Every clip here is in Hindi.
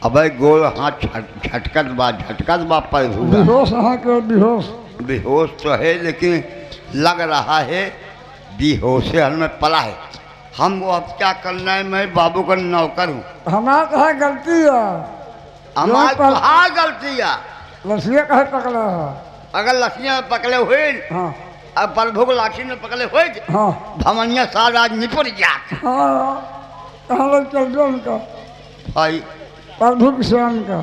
अबे गोल हाथ झटकत बा पर बेहोश हाँ के बेहोश। बेहोश तो है लेकिन लग रहा है बेहोश में पला है। हम वो अब क्या करना है, मैं बाबू का नौकर हूँ। हमारा कहा गलती है, हमारी कहाँ गलती है? लसिया कहे पकड़ा है। अगर लसियाँ पकड़े हुए हाँ अब प्रभु को लाठी में पकड़े हुए हाँ भमनिया साल आज निपट जात। हाँ कहाँ लोग चल दो उनका भाई प्रभु किसान का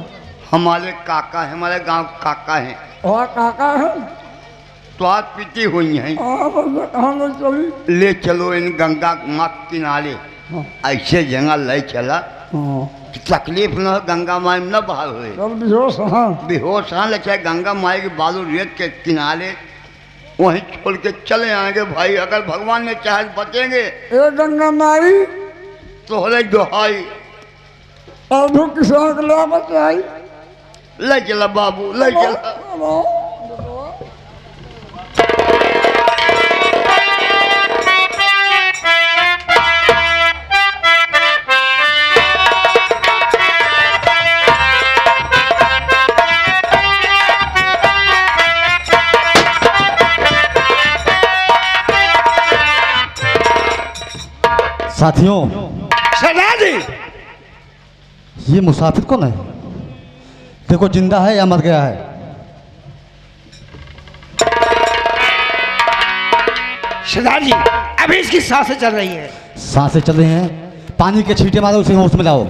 हमारे काका है, हमारे गांव काका हैं और काका है। तो आज पीती हुई हैं। कहाँ लोग चली। ले चलो इन गंगा माँ के किनारे। हाँ ऐसे जगह ले चला हाँ कि तकलीफ न हो, गंगा माई में न बहा हुए। सब बेहोश हाँ। बेहोश हाँ ले चाहे गंगा माई के बालू रेत के किनारे वहीं छोड़ के चले आएंगे। भाई अगर भगवान ने चाहे तो बचेंगे। ए गंगा माई तो हो रही दोहाई प्रभु किसान के ला बचाई। ले चला बाबू ले चला। साथियों, सरदार जी ये मुसाफिर कौन है? देखो जिंदा है या मर गया है। सरदार जी अभी इसकी सांसें चल रही है। सांसें चल रही हैं, पानी के छींटे मारो, उसे होश में लाओ।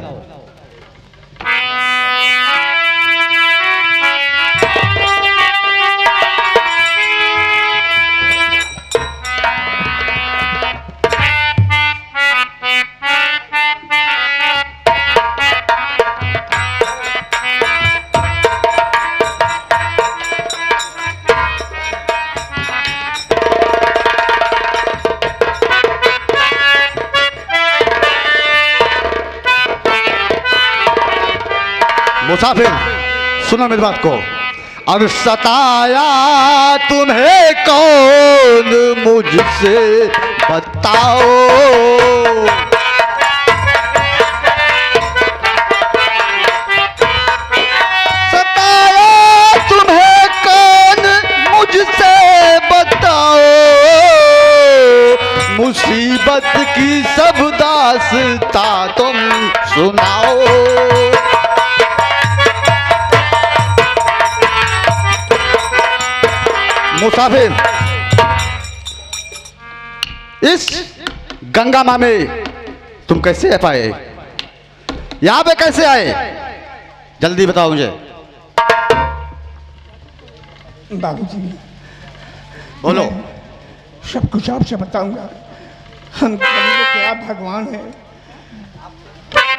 मुसाफिर सुनो मेरी बात को। अब सताया तुम्हें कौन मुझसे बताओ। सताया तुम्हें कौन मुझसे बताओ। मुसीबत की सब दास्तां तुम सुनाओ। मुसाफिर इस गंगा माँ में तुम कैसे आ पाए? यहाँ पे कैसे आए? जल्दी बताओ मुझे। बाबूजी बोलो। सब कुछ आपसे बताऊंगा। हम गरीबों के आप भगवान हैं।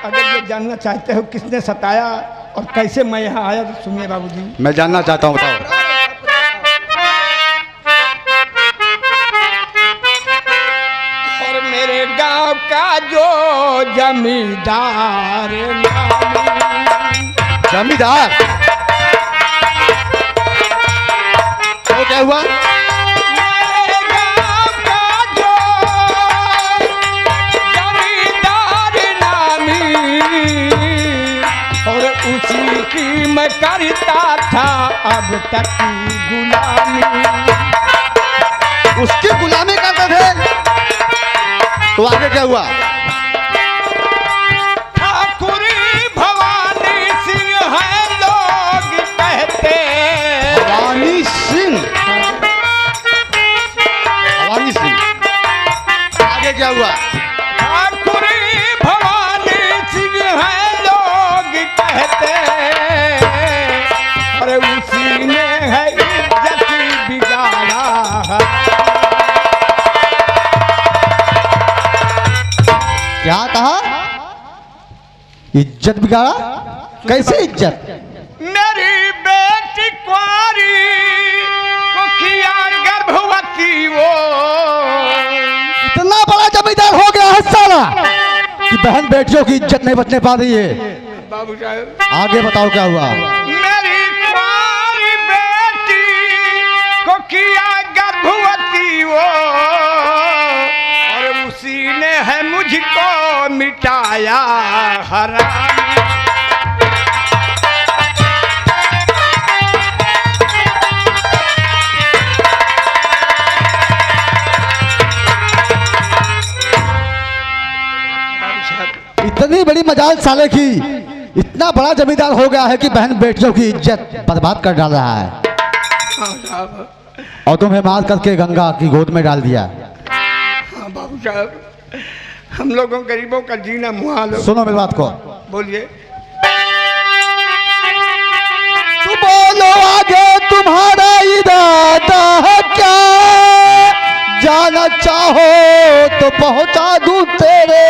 अगर ये जानना चाहते हो किसने सताया और कैसे मैं यहाँ आया तो सुनिए बाबूजी। मैं जानना चाहता हूँ, बताओ। और मेरे गांव का जो जमींदार जमींदार तो क्या हुआ? मेरे गांव का जो जमींदार नामी और उसी की मैं करता था अब तक की गुलामी। उसकी गुलामी करते थे तो आगे क्या हुआ? ठाकुरी भवानी सिंह है लोग कहते। भवानी सिंह। भवानी सिंह आगे क्या हुआ? ठाकुरी भवानी सिंह है लोग कहते। अरे उसी ने है इज्जत बिगाड़ा। क्या कहा? इज्जत बिगाड़ा? कैसे इज्जत? मेरी बेटी कुंवारी को किया गर्भवती वो। इतना बड़ा जमींदार हो गया है साला कि बहन बेटियों की इज्जत नहीं बचने पा रही है। बाबू साहब आगे बताओ क्या हुआ? मेरी कुंवारी बेटी को किया गर्भवती वो। और उसी ने है मुझको मिटाया हरामी। इतनी बड़ी मजाल साले की, इतना बड़ा जमींदार हो गया है कि बहन बेटियों की इज्जत बर्बाद कर डाल रहा है। हाँ साहब, और तुम्हें मार करके गंगा की गोद में डाल दिया। हाँ बाबू साहब, हम लोगों गरीबों का जीना मुहाल हो। सुनो मेरी बात को, बोलिए। तू बोलो आगे तुम्हारा इरादा है क्या, जाना चाहो तो पहुंचा दूं तेरे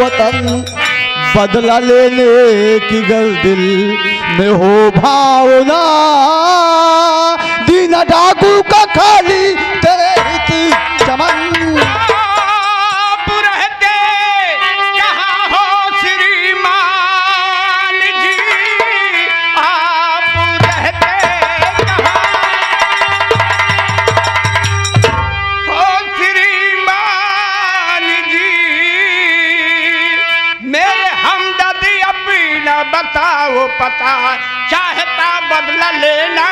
वतन, बदला लेने की गर दिल में हो भावना, दीना डाकू का खाली तेरे हित चमन। आप रहते कहाँ हो श्रीमान जी, आप रहते कहाँ हो श्रीमान जी, मेरे हमदर्द अपनी न बताओ पता, चाहता बदला लेना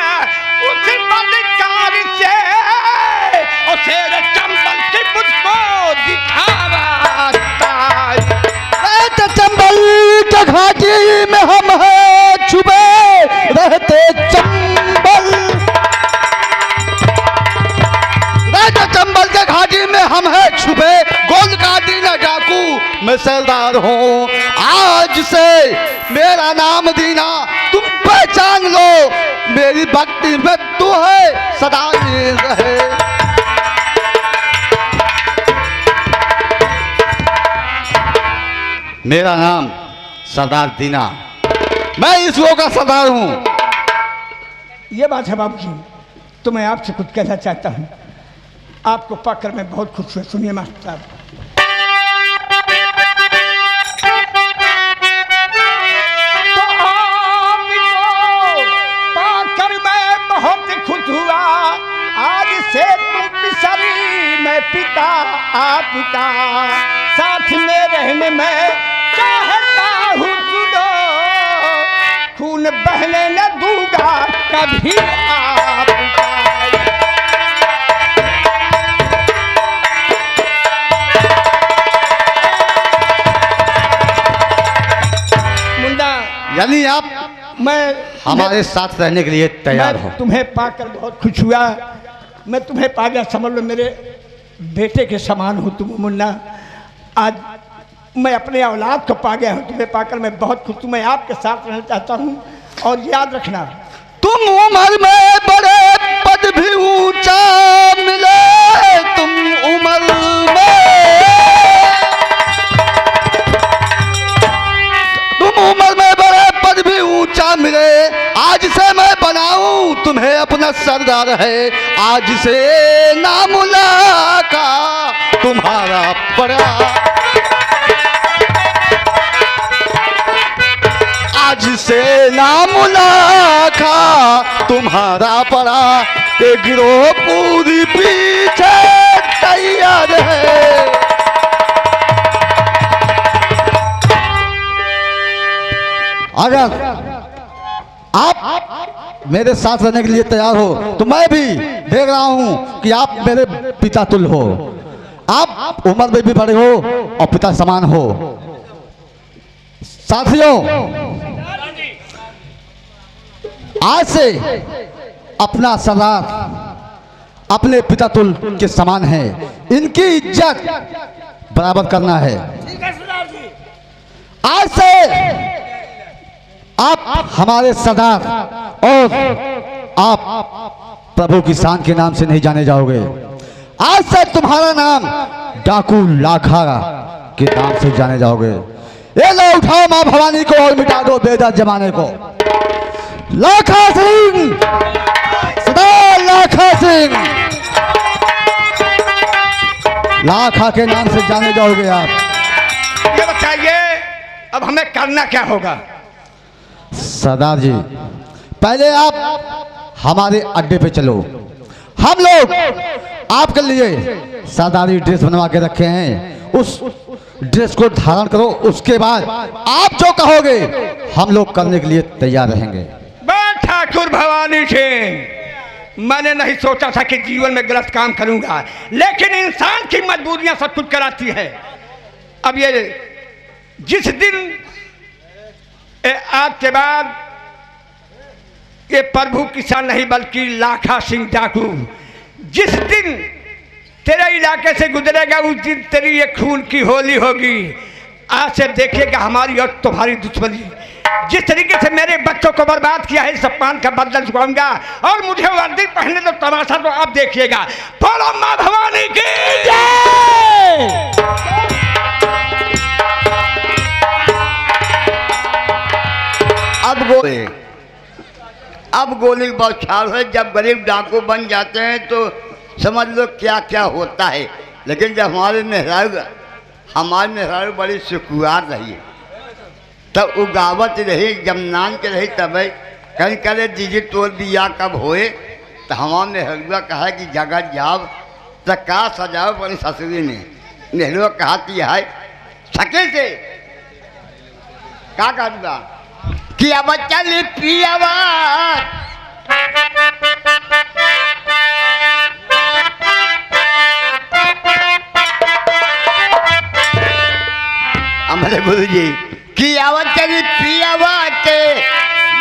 उस बदकार से, और शेर चंबल की मुझको दिखा रहा था। चंबल के घाटी में हम हैं छुपे रहते, चंबल रहते चंबल के घाटी में हम हैं छुपे, गोल काटी न डाकू मैं सरदार हूँ, आज से मेरा नाम दीना तुम पहचान लो, मेरी भक्ति में तू है सदा रहे। मेरा नाम सरदार दीना, मैं इस लोग का सरदार हूं। ये बात है बाबू जी, तो मैं आपसे कुछ कहना चाहता हूँ। आपको पाकर मैं बहुत खुश हुआ। सुनिए मास्टर साहब। तो आपको पाकर मैं बहुत खुश हुआ, आज से तुम पिसरी मैं पिता आपका, साथ में रहने में चाहता हूँ, सुनो खून बहने न दूंगा कभी आपका। मुंडा, यानी आप मैं हमारे साथ रहने के लिए तैयार हो। मैं तुम्हें पाकर बहुत खुश हुआ। मैं तुम्हें पा गया, समझ लो मेरे बेटे के समान हो तुम मुन्ना। आज मैं अपने औलाद को पा गया हूँ, तुम्हें पाकर मैं बहुत खुश हूँ। मैं आपके साथ रहना चाहता हूँ। और याद रखना, तुम उम्र में बड़े पद भी ऊंचा मिले, तुम उम्र में बड़े पद भी ऊंचा मिले, आज से मैं बनाऊं तुम्हें अपना सरदार है, आज से नाम लाका तुम्हारा पड़ा, आज से नाम लाखा तुम्हारा पड़ा, एक गिरोह पूरी पीछे तैयार है। अगर आप मेरे साथ रहने के लिए तैयार हो तो मैं भी देख रहा हूं कि आप मेरे पिता तुल्य हो, आप उम्र में भी बड़े हो और पिता समान हो। साथियों, आज से अपना सरदार अपने पिता तुल के समान है, इनकी इज्जत बराबर करना है। आज से आप हमारे सरदार और आप प्रभु की शान के नाम से नहीं जाने जाओगे। आज से तुम्हारा नाम डाकू लाखा के नाम से जाने जाओगे। ये लो, उठाओ मां भवानी को और मिटा दो बेदा जमाने को। लाखा सिंह, सरदार लाखा सिंह, लाखा के नाम से जाने जाओगे आप। ये बताइए अब हमें करना क्या होगा? सरदार जी, पहले आप हमारे अड्डे पे चलो। हम लोग आपके लिए सरदारी ड्रेस बनवा के रखे हैं, उस ड्रेस को धारण करो। उसके बाद आप जो कहोगे हम लोग करने के लिए तैयार रहेंगे। ठाकुर भवानी सिंह, मैंने नहीं सोचा था कि जीवन में गलत काम करूंगा, लेकिन इंसान की मजबूरियां सब कुछ कराती है। अब ये जिस दिन आज के बाद ये प्रभु किसान नहीं बल्कि लाखा सिंह डाकू जिस दिन तेरे इलाके से गुजरेगा उस दिन तेरी ये खून की होली होगी। आज से देखिएगा हमारी और तुम्हारी दुश्मनी। जिस तरीके से मेरे बच्चों को बर्बाद किया है इस अपमान का बदला चुकाऊंगा और मुझे वर्दी पहनने तो तमाशा तो अब देखिएगा। बोलो माँ भवानी की जय। अब गोली बौछार है। जब गरीब डाकू बन जाते हैं तो समझ लो क्या क्या होता है। लेकिन जब हमारे मेहरारू बड़ी सुकुआर रही तब उगावत रही जमनान के रही तब कहीं करे दीजिए तोर बिया कब होए तो हमारे नेहरुआ कहा कि जगह जाब तो का सजाओ अपनी ससुरी ने। नेहरू कहा कि है सके से का करूँगा कि अब चल पियावा हमारे गुरु जी कि अब चल पियावा के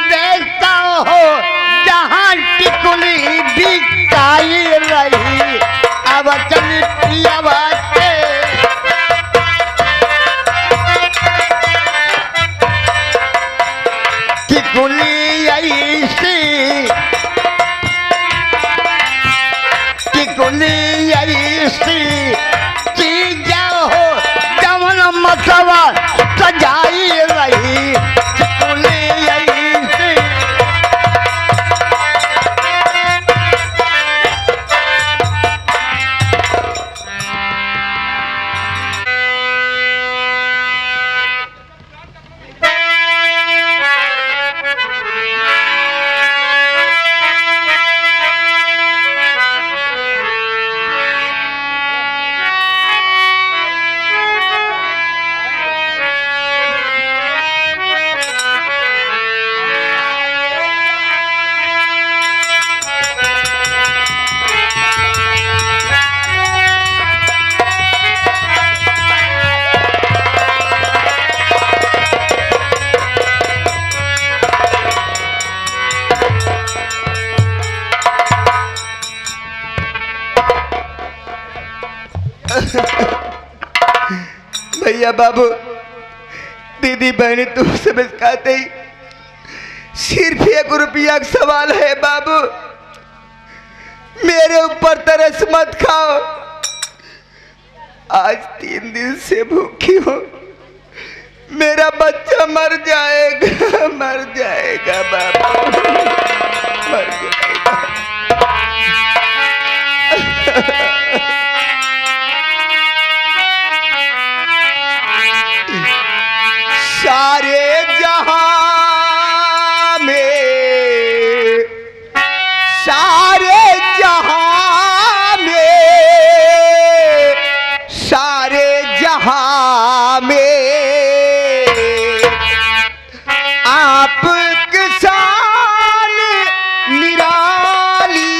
देखता हो जहाँ टिकुली बिकाई रही। अब चल पियावा के टिकुली ऐसी चीज हो जमन मसवा सजाई रही। टिकुली ऐसी भैया बाबू दीदी बहनी तुम समझ खाते ही सिर्फ 1 रुपया का सवाल है बाबू। मेरे ऊपर तरस मत खाओ। आज 3 दिन से भूखी हूँ। मेरा बच्चा मर जाएगा बाबू मर जाएगा। सारे जहां में आप किसान निराली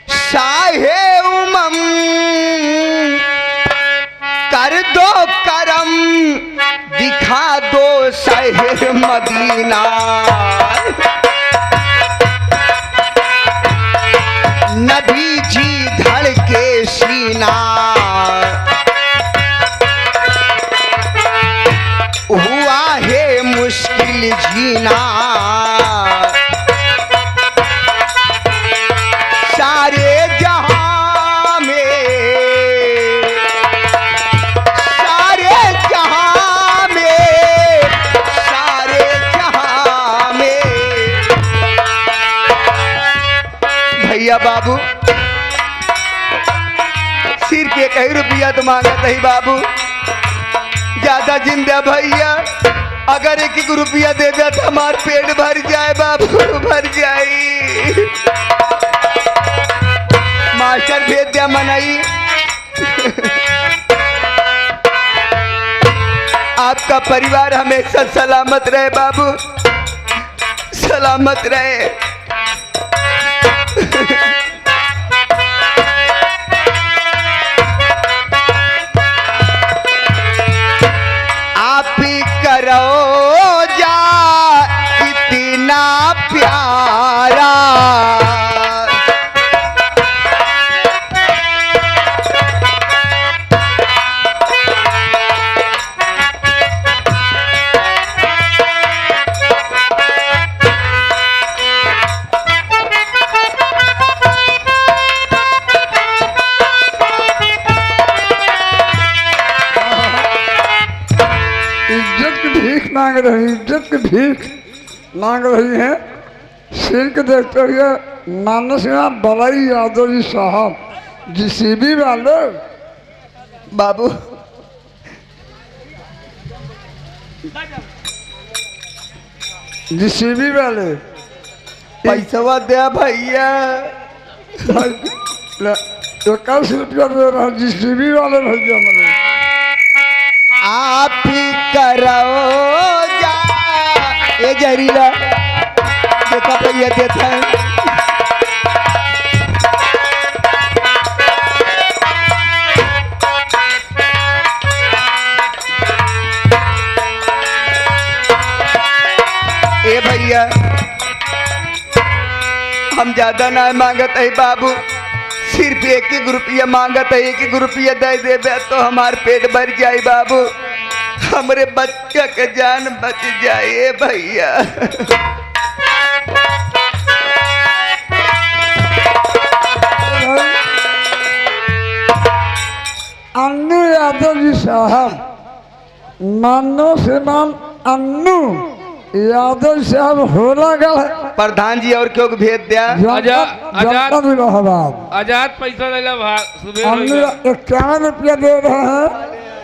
शाहे उमंग कर दो करम दिखा दो शहर मदीना। नबी जी धड़के सीना हुआ है मुश्किल जीना। सारे जहां में भैया बाबू सिर्फ 1 रुपया तो मांगा था ही बाबू। ज्यादा जिंदा भैया अगर 1 रुपया दे दिया तो हमार पेट भर जाए बाबू भर जाए। मास्टर भेज दिया मनाई। आपका परिवार हमेशा सलामत रहे बाबू सलामत रहे। इज्जत की भीख मांग रही, इज्जत की भीख मांग रही है। सिर के देखते हुए मानस बलाई यादव जी साहब जीसीबी वाले। बाबू जीसीबी वाले पैसा दे भैया। 21 रुपया दे रहा जीसीबी वाले भैया मैंने। आप ही करो जा ये जहरीला देखा भैया देता है। ए भैया हम ज्यादा ना मांगत है बाबू, सिर्फ 1 रुपया मांगत है। 1 रुपया दे देबे तो हमार पेट भर जाए बाबू, हमरे बच्चा के जान बच जाए भैया। अन्नू यादव जी साहब मानो श्रीमान अन्नू यादव साहब होला गल प्रधान जी और क्यों भेज दिया। इलाहाबाद आजाद पैसा ले ला सुबह अन्नू 51 रुपया दे रहे हैं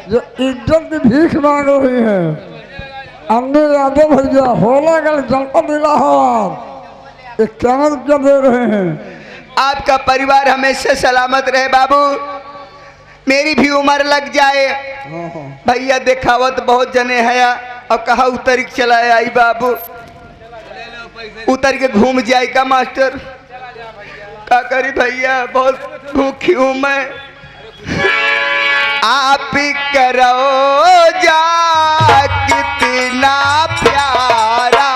जो इज्जत की भीख मांग रही है। अन्नू यादव भैया होला गल जनपद इलाहाबाद 51 रुपया दे रहे हैं। आपका परिवार हमेशा सलामत रहे बाबू, मेरी भी उम्र लग जाए भैया। देखावत बहुत जने है और कहा उतर के चला आई बाबू, उतर के घूम जाए का मास्टर का करी भैया, बहुत भूखी हूँ मैं। आप ही करो जा कितना प्यारा,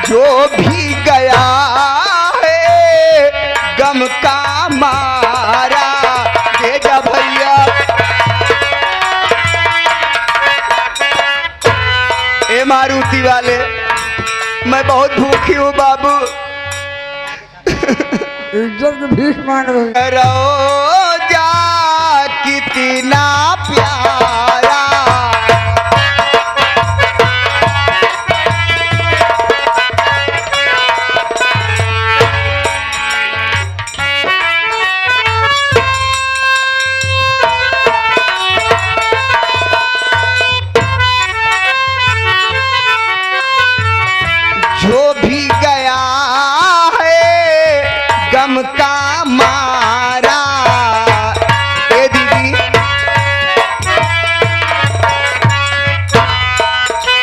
जो भी गया है गम का मारा दे जा भैया। ए मारुति वाले मैं बहुत भूखी हूँ बाबू, इज्जत की भीख मांग रही है। करो जा कितना प्यारा, जो भी गया है गम का मारा। ए दीदी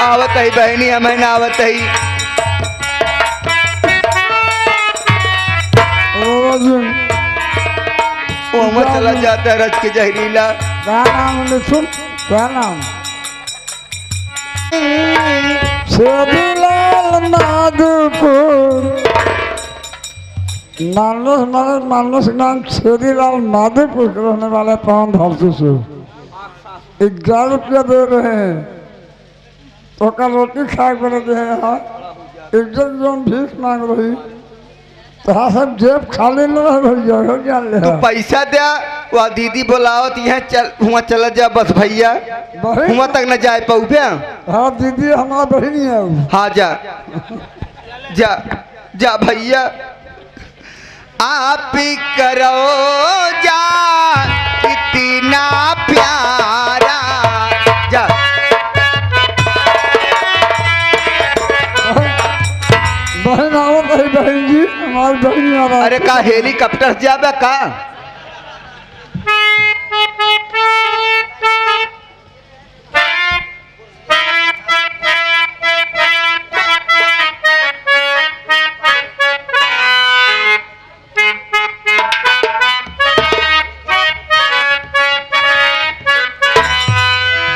आवत है बहनी, हमें ना आवत है। वो हमें चला जाता है रच के जहरीला। क्या नाम मिथुन, क्या नाम? सेबीलाल माधोपुर मानस नाम सेबीलाल माधोपुर के रहने वाले पान धरती से 11 रुपया दे रहे हैं। तो का रोटी खा कर दे यहाँ इज्जत जो भीख मांग रही तो हाँ सब जेब खाली न भैया हो गया। तू पैसा दे, वह दीदी बोलाओ तो यहाँ चल हुआ चला जा बस भैया, हुआ तक न जाए पाऊ पे। हाँ दीदी हमारा बहनी है वो। हाँ जा जा जा भैया। आप ही करो जा इतना प्यारा, जा बहन आओ भाई, बहन जी हमारी बहन आ रहा। अरे का हेलीकॉप्टर जाबे का।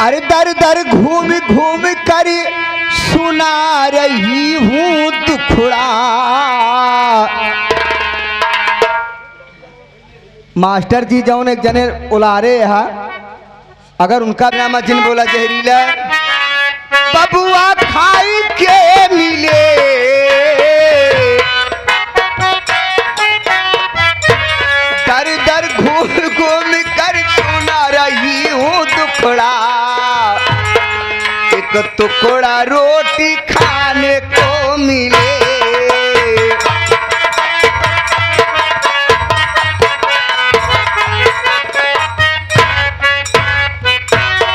अरे दर दर घूम घूम कर सुना रही हूँ दुखड़ा। मास्टर जी जौन एक जने उलारे है, अगर उनका नाम जिन बोला जहरीला बबुआ खाई के मिले दर दर घूम घूम कर सुना रही हूँ दुखड़ा, एक टुकड़ा रोटी खाने को मिले।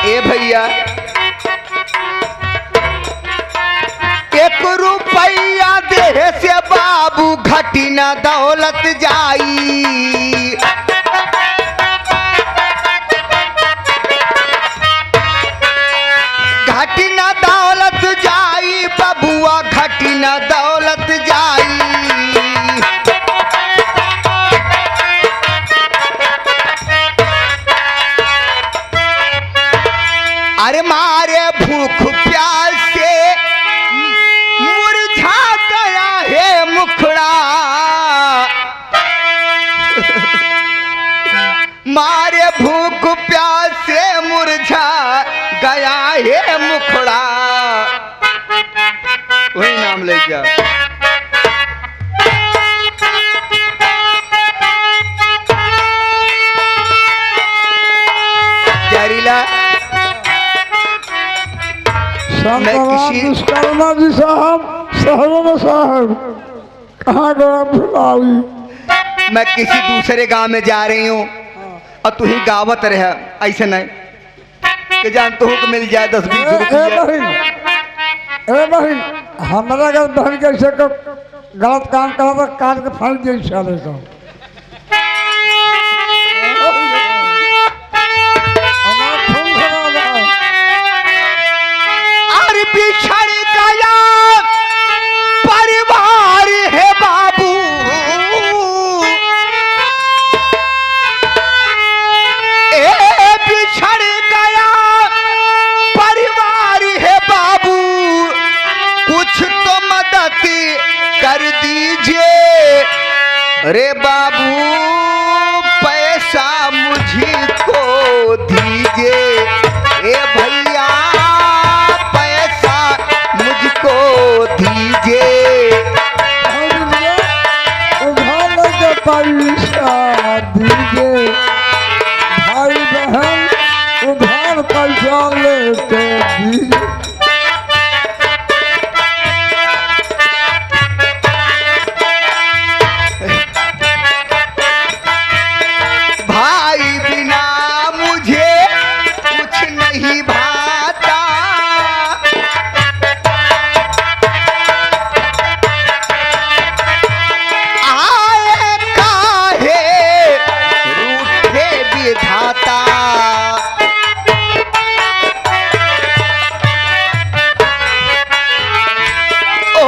ए भैया 1 रुपया दे से बाबू घटी न दौलत जाई, घटी न दौलत जाई बबुआ घटी न दौलत जाई। अरे मारे भूख प्यास से मुरझा गया है मुखड़ा, मारे भूख प्यास से मुरझा गया है मुखड़ा। वही नाम ले गया। जहरीला शांताराम विश्वकर्मा जी साहब, साहब साहब कहाँ गया भुलावी? मैं किसी दूसरे गांव में जा रही हूँ और तू ही गावत रहे, ऐसे नहीं कि जानते हो कि मिल जाए 10-20 ए रुपया। बहन हमारा अगर बहन कैसे को गलत काम करा तो काट के फाड़ दे साले को। अरे बिछड़ गया परिवार है बाबू, बिछड़ गया परिवार है बाबू, कुछ तो मदद कर दीजिए रे बाबू, पैसा मुझको दीजिए ए भैया, पैसा मुझको दीजिए। उधार लेके पैसा दीजिए भाई बहन, उधार पैसा लेके दीजिए। भाई बिना मुझे कुछ नहीं भाता, आए काहे रूठे विधाता। ओ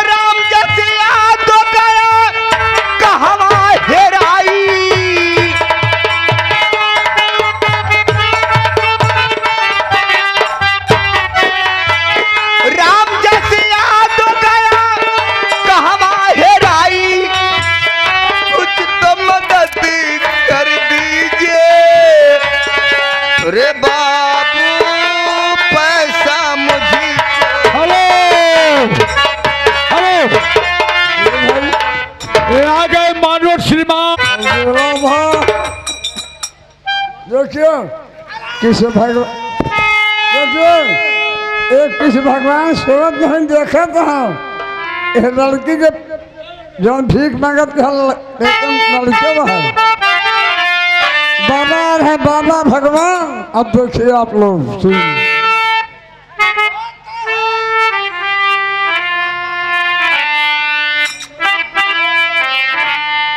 राम जस याद गया कहवा हेराई, राम जस याद गया कहवा हेराई, कुछ तो मदद कर दीजिए रे बाबू, पैसा मुझे। हेलो हेलो, ये आ गए मानव श्रीमान। देखिए किस भगवान, देखिए एक किस भगवान सूरत नहीं देखे तो ये लड़की के जो भीख मांगत लड़के है बाबा है, बाबा भगवान। अब देखिए आप लोग सुन